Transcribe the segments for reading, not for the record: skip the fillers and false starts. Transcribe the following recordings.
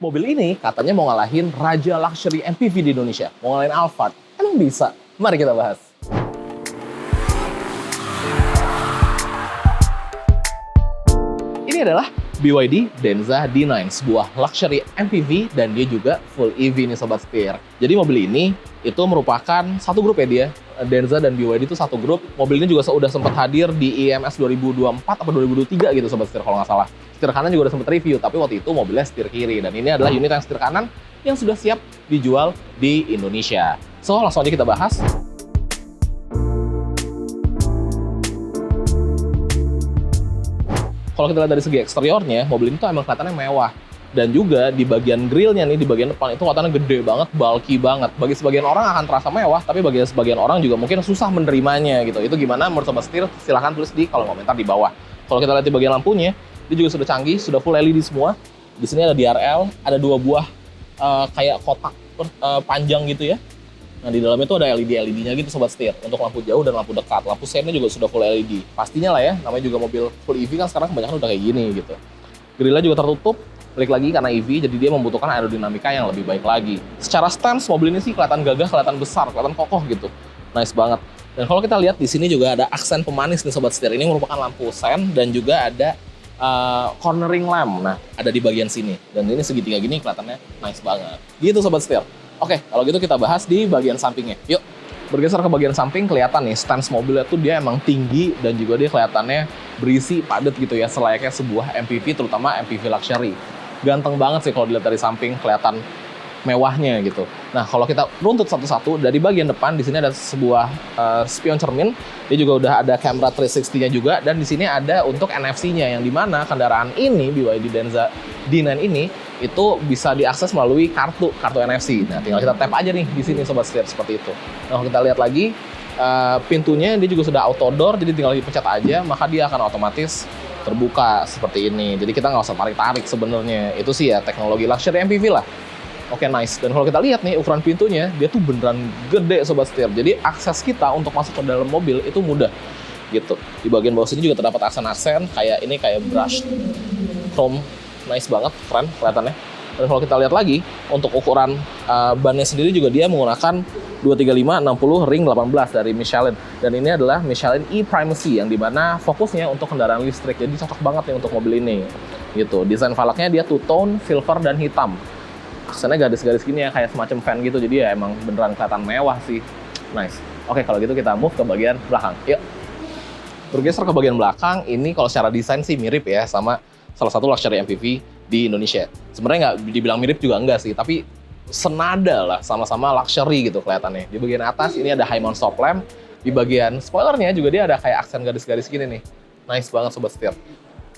Mobil ini katanya mau ngalahin raja luxury MPV di Indonesia. Mau ngalahin Alphard. Emang bisa? Mari kita bahas. Ini adalah BYD Denza D9, sebuah luxury MPV dan dia juga full EV nih Sobat Setir. Jadi mobil ini itu merupakan satu grup ya dia. Denza dan BYD itu satu grup. Mobil ini juga sudah sempat hadir di IMS 2024 atau 2023 gitu Sobat Setir kalau nggak salah. Setir kanan juga udah sempat review, tapi waktu itu mobilnya setir kiri. Dan ini adalah unit yang setir kanan yang sudah siap dijual di Indonesia. So, langsung aja kita bahas. Kalau kita lihat dari segi eksteriornya, mobil ini tuh emang kelihatannya mewah. Dan juga di bagian grillnya nih, di bagian depan itu kelihatannya gede banget, bulky banget. Bagi sebagian orang akan terasa mewah, tapi bagi sebagian orang juga mungkin susah menerimanya gitu. Itu gimana menurut Sobat Setir? Silahkan tulis di kolom komentar di bawah. Kalau kita lihat di bagian lampunya, dia juga sudah canggih, sudah full LED semua. Di sini ada DRL, ada dua buah kayak kotak panjang gitu ya. Nah, di dalamnya itu ada LED-nya gitu Sobat Setir, untuk lampu jauh dan lampu dekat. Lampu sennya juga sudah full LED. Pastinya lah ya, namanya juga mobil full EV kan sekarang kebanyakan udah kayak gini gitu. Grillnya juga tertutup, balik lagi karena EV, jadi dia membutuhkan aerodinamika yang lebih baik lagi. Secara stance, mobil ini sih kelihatan gagah, kelihatan besar, kelihatan kokoh gitu. Nice banget. Dan kalau kita lihat di sini juga ada aksen pemanis nih Sobat Setir. Ini merupakan lampu sen dan juga ada cornering lamp. Nah, ada di bagian sini. Dan ini segitiga gini kelihatannya nice banget. Gitu Sobat Setir. Oke, kalau gitu kita bahas di bagian sampingnya. Yuk, bergeser ke bagian samping, kelihatan nih stance mobilnya tuh dia emang tinggi dan juga dia kelihatannya berisi, padat gitu ya, selayaknya sebuah MPV, terutama MPV luxury. Ganteng banget sih kalau dilihat dari samping, kelihatan mewahnya gitu. Nah, kalau kita runtut satu-satu, dari bagian depan di sini ada sebuah spion cermin. Dia juga udah ada kamera 360-nya juga, dan di sini ada untuk NFC-nya, yang dimana kendaraan ini, BYD Denza D9 ini, itu bisa diakses melalui kartu NFC. Nah, tinggal kita tap aja nih di sini Sobat Setir, seperti itu. Nah, kalau kita lihat lagi, pintunya dia juga sudah auto door, jadi tinggal dipencet aja, maka dia akan otomatis terbuka seperti ini. Jadi kita nggak usah tarik-tarik sebenarnya. Itu sih ya teknologi luxury MPV lah. Oke, nice. Dan kalau kita lihat nih, ukuran pintunya, dia tuh beneran gede Sobat Setir. Jadi akses kita untuk masuk ke dalam mobil itu mudah gitu. Di bagian bawah sini juga terdapat aksen-aksen, kayak ini kayak brush chrome. Nice banget, keren kelihatannya. Dan kalau kita lihat lagi, untuk ukuran bannya sendiri juga dia menggunakan 235/60 ring 18 dari Michelin. Dan ini adalah Michelin E-Primacy, yang dimana fokusnya untuk kendaraan listrik. Jadi cocok banget nih untuk mobil ini. Gitu. Desain velgnya dia two-tone, silver dan hitam. Aksennya garis-garis gini ya, kayak semacam fan gitu. Jadi ya emang beneran kelihatan mewah sih. Nice. Oke, kalau gitu kita move ke bagian belakang. Yuk. Bergeser ke bagian belakang, ini kalau secara desain sih mirip ya sama salah satu luxury MPV di Indonesia. Sebenarnya nggak dibilang mirip juga enggak sih, tapi senada lah, sama-sama luxury gitu kelihatannya. Di bagian atas ini ada high mount stop lamp. Di bagian spoilernya juga dia ada kayak aksen garis-garis gini nih. Nice banget Sobat Setir.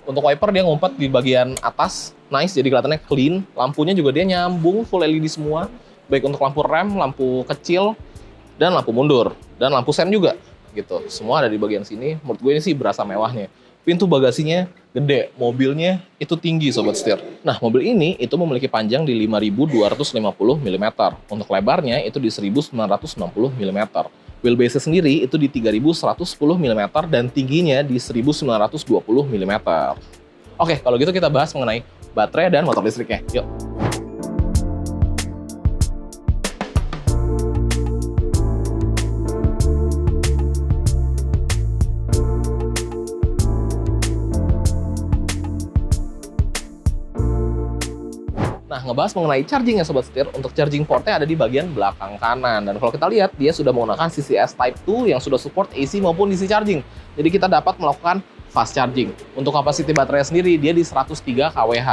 Untuk wiper dia ngumpet di bagian atas, nice, jadi kelihatannya clean. Lampunya juga dia nyambung, full LED semua. Baik untuk lampu rem, lampu kecil, dan lampu mundur. Dan lampu sen juga, gitu. Semua ada di bagian sini. Menurut gue ini sih berasa mewahnya. Pintu bagasinya gede, mobilnya itu tinggi Sobat Setir. Nah, mobil ini itu memiliki panjang di 5.250 mm. Untuk lebarnya itu di 1.960 mm. Wheelbase sendiri itu di 3.110 mm dan tingginya di 1.920 mm. Oke, kalau gitu kita bahas mengenai baterai dan motor listriknya. Yuk. Nah, ngebahas mengenai charging ya Sobat Setir, untuk charging portnya ada di bagian belakang kanan. Dan kalau kita lihat, dia sudah menggunakan CCS Type 2 yang sudah support AC maupun DC charging. Jadi kita dapat melakukan fast charging. Untuk kapasiti baterai sendiri, dia di 103 kWh.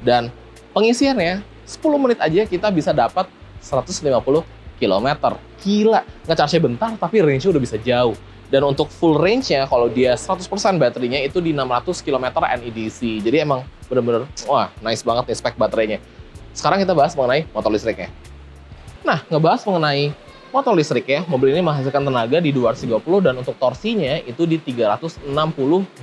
Dan pengisiannya, 10 menit aja kita bisa dapat 150 km. Gila, nge-charge-nya bentar, tapi range-nya udah bisa jauh. Dan untuk full range-nya, kalau dia 100% baterainya itu di 600 km NEDC. Jadi emang bener-bener, wah, nice banget nih spek baterainya. Sekarang kita bahas mengenai motor listriknya. Nah, ngebahas mengenai motor listrik ya, mobil ini menghasilkan tenaga di 230 dan untuk torsinya itu di 360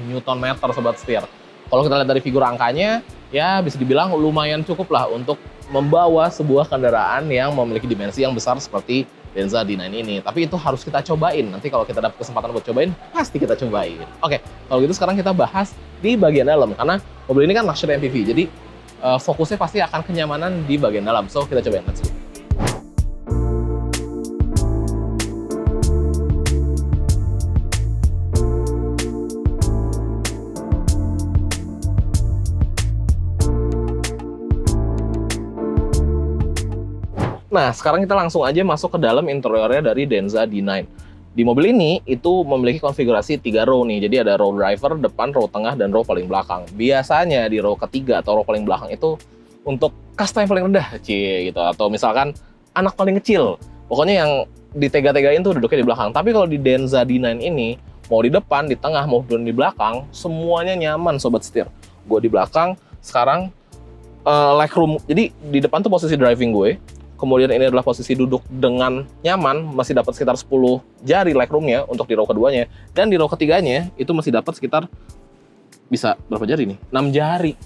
Nm Sobat Setir. Kalau kita lihat dari figur angkanya, ya bisa dibilang lumayan cukup lah untuk membawa sebuah kendaraan yang memiliki dimensi yang besar seperti Denza D9 ini. Tapi itu harus kita cobain. Nanti kalau kita dapat kesempatan buat cobain, pasti kita cobain. Oke, kalau gitu sekarang kita bahas di bagian dalam. Karena mobil ini kan luxury MPV, jadi fokusnya pasti akan kenyamanan di bagian dalam. So kita cobain, let's go. Nah, sekarang kita langsung aja masuk ke dalam interiornya dari Denza D9. Di mobil ini, itu memiliki konfigurasi 3 row nih. Jadi ada row driver, depan, row tengah, dan row paling belakang. Biasanya di row ketiga atau row paling belakang itu untuk kasta yang paling rendah, gitu. Atau misalkan anak paling kecil. Pokoknya yang ditega-tegain tuh duduknya di belakang. Tapi kalau di Denza D9 ini, mau di depan, di tengah, maupun di belakang, semuanya nyaman, Sobat Setir. Gue di belakang, sekarang legroom. Jadi di depan tuh posisi driving gue. Kemudian ini adalah posisi duduk dengan nyaman, masih dapat sekitar 10 jari legroomnya untuk di row keduanya. Dan di row ketiganya itu masih dapat sekitar, bisa berapa jari nih? 6 jari.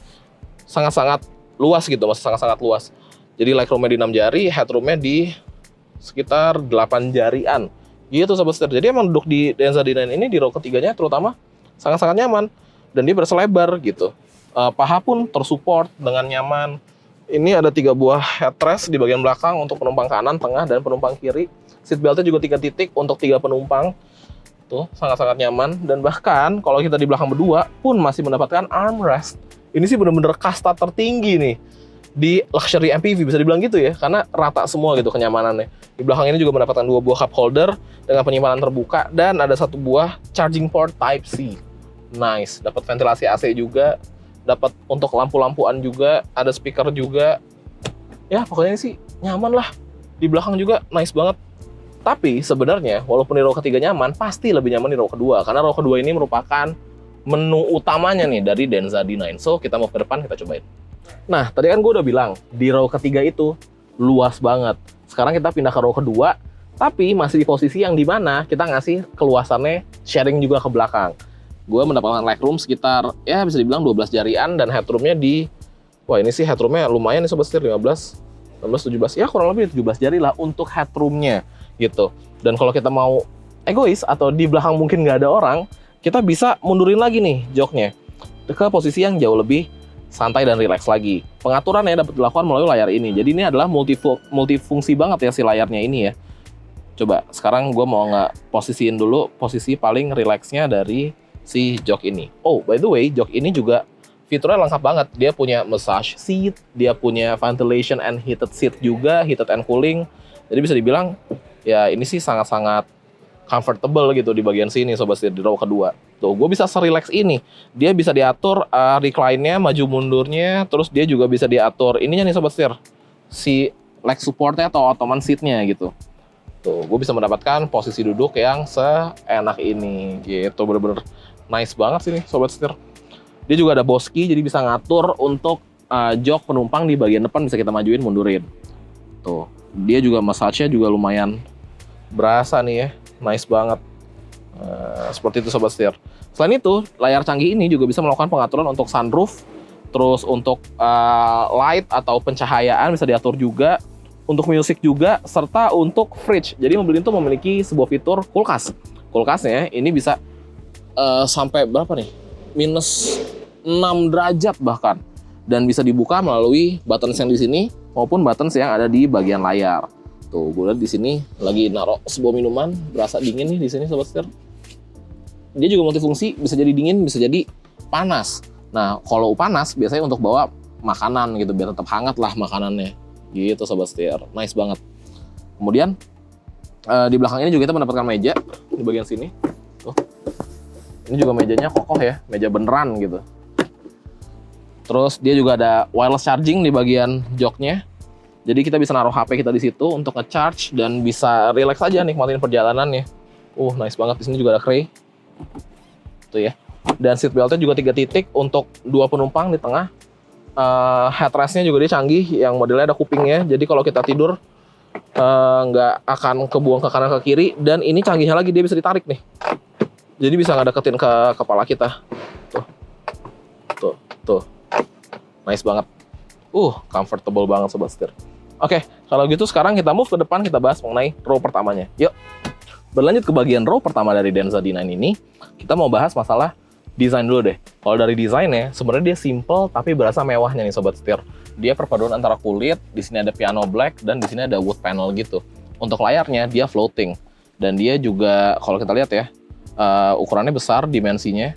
Sangat-sangat luas gitu, masih sangat-sangat luas. Jadi legroomnya di 6 jari, headroomnya di sekitar 8 jarian. Gitu Sobat Setir. Jadi emang duduk di Denza D9 ini di row ketiganya terutama sangat-sangat nyaman. Dan dia berselebar gitu. Paha pun tersupport dengan nyaman. Ini ada 3 buah headrest di bagian belakang untuk penumpang kanan, tengah, dan penumpang kiri. Seatbeltnya juga 3 titik untuk 3 penumpang. Tuh, sangat-sangat nyaman. Dan bahkan kalau kita di belakang berdua pun masih mendapatkan armrest. Ini sih bener-bener kasta tertinggi nih di luxury MPV, bisa dibilang gitu ya. Karena rata semua gitu kenyamanannya. Di belakang ini juga mendapatkan 2 buah cup holder dengan penyimpanan terbuka. Dan ada 1 buah charging port Type-C. Nice, dapat ventilasi AC juga. Dapat untuk lampu-lampuan juga, ada speaker juga. Ya, pokoknya sih nyaman lah. Di belakang juga nice banget. Tapi sebenarnya, walaupun di row ketiga nyaman, pasti lebih nyaman di row kedua. Karena row kedua ini merupakan menu utamanya nih dari Denza D9. So, kita mau ke depan, kita cobain. Nah, tadi kan gue udah bilang, di row ketiga itu luas banget. Sekarang kita pindah ke row kedua, tapi masih di posisi yang dimana kita ngasih keluasannya sharing juga ke belakang. Gue mendapatkan legroom sekitar, ya bisa dibilang 12 jarian, dan headroomnya di, wah ini sih headroomnya lumayan nih Sobat Setir, 15, 16, 17, ya kurang lebih 17 jari lah untuk headroomnya gitu. Dan kalau kita mau egois atau di belakang mungkin nggak ada orang, kita bisa mundurin lagi nih joknya ke posisi yang jauh lebih santai dan rileks lagi. Pengaturannya dapat dilakukan melalui layar ini. Jadi ini adalah multifungsi banget ya si layarnya ini ya. Coba sekarang gue mau nggak posisiin dulu posisi paling rileksnya dari si jok ini. Oh, by the way, jok ini juga fiturnya lengkap banget. Dia punya massage seat, dia punya ventilation and heated seat juga, heated and cooling. Jadi bisa dibilang, ya ini sih sangat-sangat comfortable gitu di bagian sini Sobat Setir, di row kedua. Tuh, gue bisa serelax ini. Dia bisa diatur recline-nya, maju mundurnya, terus dia juga bisa diatur ininya nih Sobat Setir, si leg support-nya atau ottoman seat-nya gitu. Tuh, gue bisa mendapatkan posisi duduk yang seenak ini gitu, bener-bener nice banget sih nih Sobat Setir. Dia juga ada boski, jadi bisa ngatur untuk jok penumpang di bagian depan bisa kita majuin, mundurin. Tuh, dia juga massage-nya juga lumayan berasa nih ya, nice banget. Seperti itu Sobat Setir. Selain itu, layar canggih ini juga bisa melakukan pengaturan untuk sunroof, terus untuk light atau pencahayaan bisa diatur juga, untuk musik juga, serta untuk fridge. Jadi mobil itu memiliki sebuah fitur kulkas. Kulkasnya ini bisa sampai berapa nih? Minus 6 derajat bahkan. Dan bisa dibuka melalui buttons yang di sini maupun buttons yang ada di bagian layar. Tuh, gue lihat di sini lagi naruh sebuah minuman, berasa dingin nih di sini Sobat Setir. Dia juga multifungsi, bisa jadi dingin, bisa jadi panas. Nah, kalau panas biasanya untuk bawa makanan gitu, biar tetap hangat lah makanannya. Gitu Sobat Setir, nice banget. Kemudian di belakang ini juga kita mendapatkan meja di bagian sini. Tuh. Ini juga mejanya kokoh ya, meja beneran gitu. Terus dia juga ada wireless charging di bagian joknya. Jadi kita bisa naruh HP kita di situ untuk nge-charge dan bisa relax aja nikmatin perjalanannya. Nice banget. Di sini juga ada tray. Tuh ya. Dan seat beltnya juga 3 titik untuk 2 penumpang di tengah. Headrestnya juga dia canggih, yang modelnya ada kupingnya. Jadi kalau kita tidur nggak akan kebuang ke kanan ke kiri. Dan ini canggihnya lagi, dia bisa ditarik nih. Jadi bisa ngedeketin ke kepala kita. Tuh. Nice banget. Comfortable banget Sobat Setir. Oke, kalau gitu sekarang kita move ke depan, kita bahas mengenai row pertamanya. Yuk. Berlanjut ke bagian row pertama dari Denza D9 ini, kita mau bahas masalah Desain dulu deh. Kalau dari desainnya, sebenarnya dia simple tapi berasa mewahnya nih sobat setir. Dia perpaduan antara kulit, di sini ada piano black dan di sini ada wood panel gitu. Untuk layarnya dia floating dan dia juga kalau kita lihat ya ukurannya besar, dimensinya.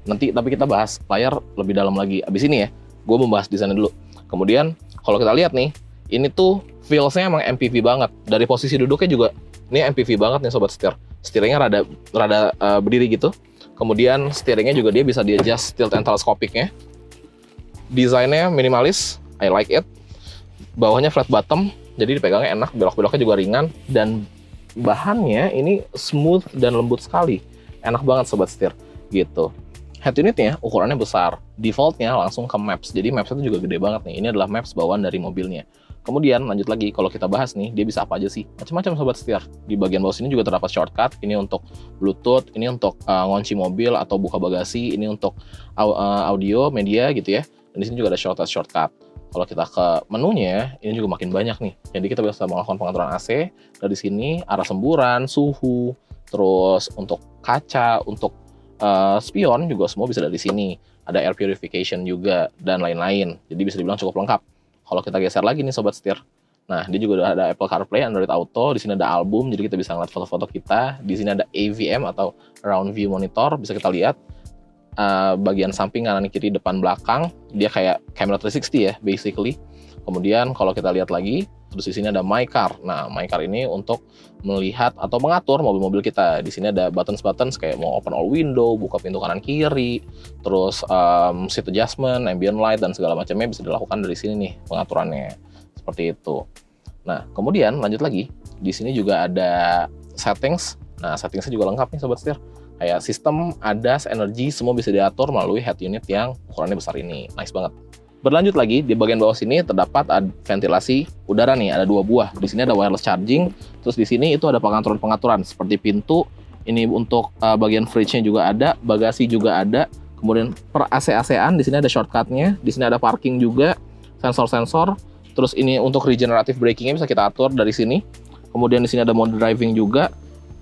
Nanti tapi kita bahas layar lebih dalam lagi. Abis ini ya, gue membahas desainnya dulu. Kemudian kalau kita lihat nih, ini tuh feels-nya emang MPV banget. Dari posisi duduknya juga, ini MPV banget nih sobat setir. Steeringnya rada berdiri gitu. Kemudian steeringnya juga dia bisa di-adjust tilt and telescopic-nya. Desainnya minimalis, I like it. Bawahnya flat bottom, jadi dipegangnya enak, belok-beloknya juga ringan. Dan bahannya ini smooth dan lembut sekali. Enak banget sobat setir, gitu. Head unitnya ukurannya besar, defaultnya langsung ke Maps. Jadi Maps itu juga gede banget nih. Ini adalah Maps bawaan dari mobilnya. Kemudian lanjut lagi, kalau kita bahas nih, dia bisa apa aja sih? Macam-macam sobat setir. Di bagian bawah sini juga terdapat shortcut. Ini untuk Bluetooth, ini untuk ngunci mobil atau buka bagasi, ini untuk audio, media gitu ya. Dan di sini juga ada shortcut. Kalau kita ke menunya, ini juga makin banyak nih. Jadi kita bisa melakukan pengaturan AC. Dari sini arah semburan, suhu, terus untuk kaca, untuk spion juga semua bisa dari sini. Ada air purification juga dan lain-lain. Jadi bisa dibilang cukup lengkap. Kalau kita geser lagi nih sobat setir. Nah, dia juga udah ada Apple CarPlay, Android Auto, di sini ada album, jadi kita bisa ngeliat foto-foto kita. Di sini ada AVM atau Round View Monitor, bisa kita lihat bagian samping, kanan, kiri, depan, belakang. Dia kayak camera 360 ya, basically. Kemudian kalau kita lihat lagi, terus di sini ada My Car. Nah, My Car ini untuk melihat atau mengatur mobil-mobil kita. Di sini ada buttons kayak mau open all window, buka pintu kanan kiri, terus seat adjustment, ambient light dan segala macamnya bisa dilakukan dari sini nih pengaturannya. Seperti itu. Nah, kemudian lanjut lagi. Di sini juga ada settings. Nah, settingsnya juga lengkap nih sobat setir. Kayak sistem, ADAS, energi, semua bisa diatur melalui head unit yang ukurannya besar ini. Nice banget. Berlanjut lagi, di bagian bawah sini terdapat ventilasi udara nih, ada 2 buah. Di sini ada wireless charging, terus di sini itu ada pengaturan-pengaturan seperti pintu. Ini untuk bagian fridge-nya juga ada, bagasi juga ada. Kemudian per AC-AC-an, di sini ada shortcut-nya, di sini ada parking juga, sensor-sensor. Terus ini untuk regenerative braking-nya bisa kita atur dari sini. Kemudian di sini ada mode driving juga,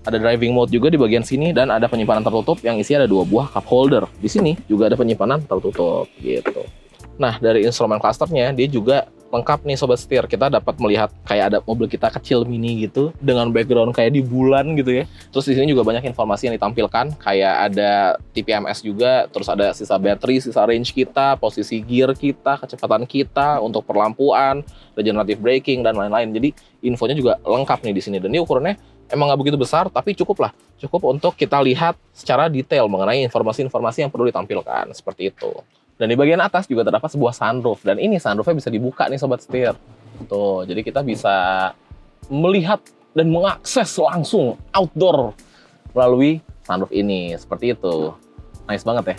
ada driving mode juga di bagian sini, dan ada penyimpanan tertutup yang isi ada 2 buah cup holder. Di sini juga ada penyimpanan tertutup gitu. Nah, dari instrumen clusternya, dia juga lengkap nih sobat setir. Kita dapat melihat kayak ada mobil kita kecil mini gitu, dengan background kayak di bulan gitu ya. Terus di sini juga banyak informasi yang ditampilkan, kayak ada TPMS juga, terus ada sisa baterai, sisa range kita, posisi gear kita, kecepatan kita, untuk perlampuan, regenerative braking, dan lain-lain. Jadi infonya juga lengkap nih di sini. Dan ini ukurannya emang nggak begitu besar, tapi cukup untuk kita lihat secara detail mengenai informasi-informasi yang perlu ditampilkan, seperti itu. Dan di bagian atas juga terdapat sebuah sunroof, dan ini sunroofnya bisa dibuka nih sobat setir. Tuh, jadi kita bisa melihat dan mengakses langsung outdoor melalui sunroof ini, seperti itu. Nice banget ya.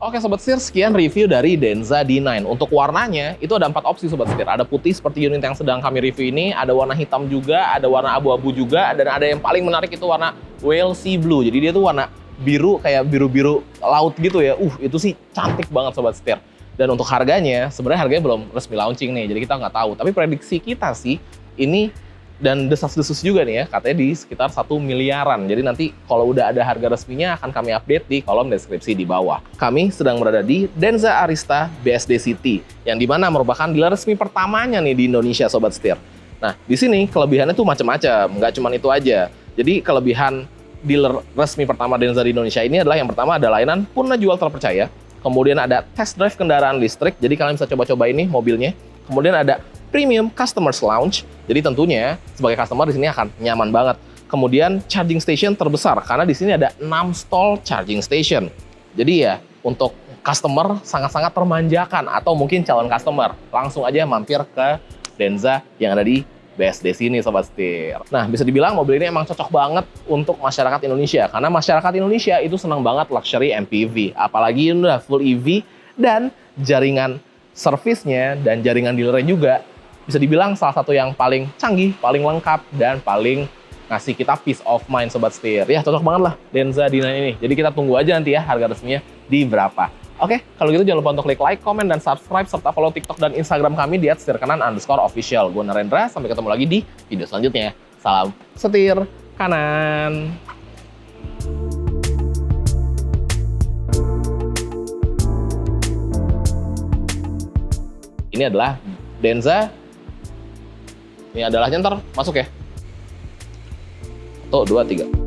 Oke Sobat Setir, sekian review dari Denza D9. Untuk warnanya, itu ada 4 opsi Sobat Setir. Ada putih seperti unit yang sedang kami review ini, ada warna hitam juga, ada warna abu-abu juga, dan ada yang paling menarik itu warna whale sea blue. Jadi dia tuh warna biru, kayak biru-biru laut gitu ya. Itu sih cantik banget Sobat Setir. Dan untuk harganya, sebenarnya harganya belum resmi launching nih, jadi kita nggak tahu. Tapi prediksi kita sih, ini dan desas-desus juga nih ya, katanya di sekitar 1 miliaran. Jadi nanti kalau udah ada harga resminya akan kami update di kolom deskripsi di bawah. Kami sedang berada di Denza Arista BSD City, yang dimana merupakan dealer resmi pertamanya nih di Indonesia Sobat Setir. Nah, di sini kelebihannya tuh macam-macam, nggak cuma itu aja. Jadi kelebihan dealer resmi pertama Denza di Indonesia ini adalah yang pertama ada layanan Purna Jual terpercaya. Kemudian ada test drive kendaraan listrik, jadi kalian bisa coba-coba ini mobilnya. Kemudian ada Premium Customers Lounge, jadi tentunya sebagai customer di sini akan nyaman banget. Kemudian charging station terbesar, karena di sini ada 6 stall charging station. Jadi ya, untuk customer sangat-sangat termanjakan, atau mungkin calon customer, langsung aja mampir ke Denza yang ada di BSD sini Sobat Setir. Nah, bisa dibilang mobil ini emang cocok banget untuk masyarakat Indonesia, karena masyarakat Indonesia itu senang banget luxury MPV, apalagi ini udah full EV, dan jaringan servisnya dan jaringan dealernya juga bisa dibilang salah satu yang paling canggih, paling lengkap, dan paling ngasih kita peace of mind Sobat Setir. Ya, cocok banget lah Denza D9 ini. Jadi kita tunggu aja nanti ya harga resminya di berapa. Oke, kalau gitu jangan lupa untuk klik like, comment, dan subscribe, serta follow TikTok dan Instagram kami di @setirkanan_official. Gue Narendra, sampai ketemu lagi di video selanjutnya. Salam setir kanan. Ini adalah Denza. Ini adalah ntar masuk ya. 1, 2, 3.